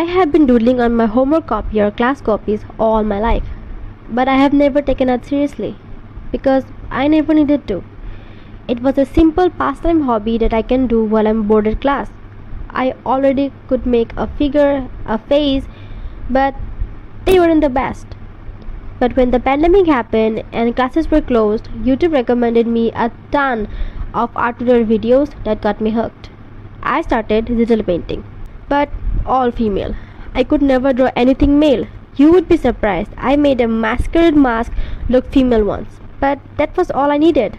I have been doodling on my homework copy or class copies all my life, but I have never taken it seriously because I never needed to. It was a simple pastime hobby that I can do while I'm bored at class. I already could make a figure, a face, but they weren't the best. But when the pandemic happened and classes were closed, YouTube recommended me a ton of art tutorial videos that got me hooked. I started digital painting, but all female. I could never draw anything male. You would be surprised. I made a masquerade mask look female once, but that was all I needed.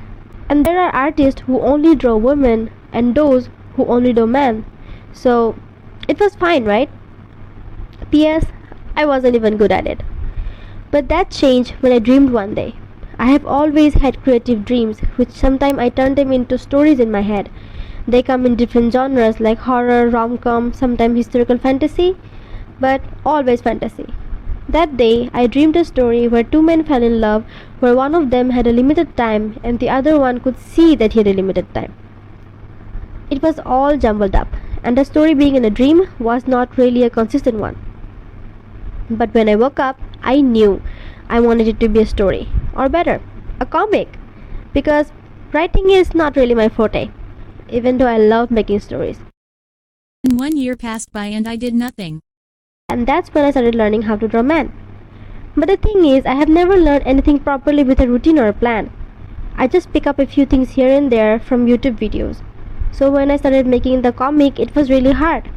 And there are artists who only draw women and those who only draw men. So it was fine, right? P.S. I wasn't even good at it. But that changed when I dreamed one day. I have always had creative dreams, which sometimes I turn them into stories in my head. They come in different genres like horror, rom-com, sometimes historical fantasy, but always fantasy. That day, I dreamed a story where two men fell in love, where one of them had a limited time and the other one could see that he had a limited time. It was all jumbled up, and the story being in a dream was not really a consistent one. But when I woke up, I knew I wanted it to be a story, or better, a comic, because writing is not really my forte, even though I love making stories. And 1 year passed by and I did nothing. And that's when I started learning how to draw men. But the thing is, I have never learned anything properly with a routine or a plan. I just pick up a few things here and there from YouTube videos. So when I started making the comic, it was really hard.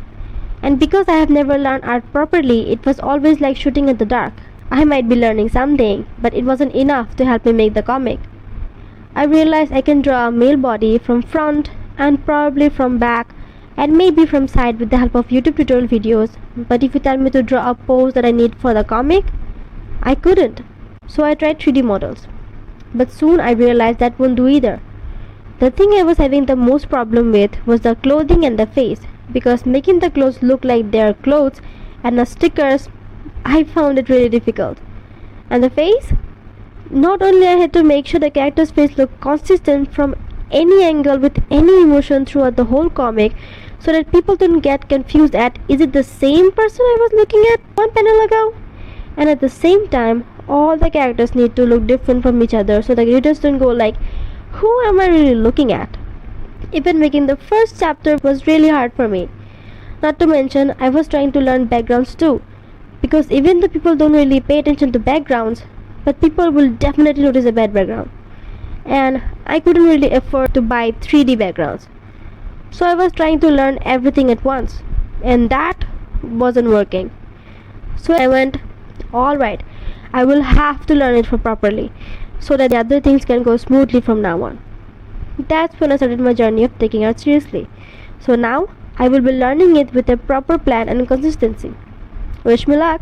And because I have never learned art properly, it was always like shooting in the dark. I might be learning something, but it wasn't enough to help me make the comic. I realized I can draw a male body from front and probably from back and maybe from side with the help of YouTube tutorial videos, but if you tell me to draw a pose that I need for the comic, I couldn't. So I tried 3D models. But soon I realized that won't do either. The thing I was having the most problem with was the clothing and the face, because making the clothes look like their clothes and the stickers, I found it really difficult. And the face? Not only I had to make sure the character's face looked consistent from any angle with any emotion throughout the whole comic, so that people don't get confused at is it the same person I was looking at one panel ago? And at the same time, all the characters need to look different from each other so the readers don't go like, who am I really looking at? Even making the first chapter was really hard for me. Not to mention, I was trying to learn backgrounds too, because even though people don't really pay attention to backgrounds, but people will definitely notice a bad background. And I couldn't really afford to buy 3D backgrounds. So I was trying to learn everything at once, and that wasn't working. So I went, alright, I will have to learn it properly, so that the other things can go smoothly from now on. That's when I started my journey of taking art seriously. So now, I will be learning it with a proper plan and consistency. Wish me luck!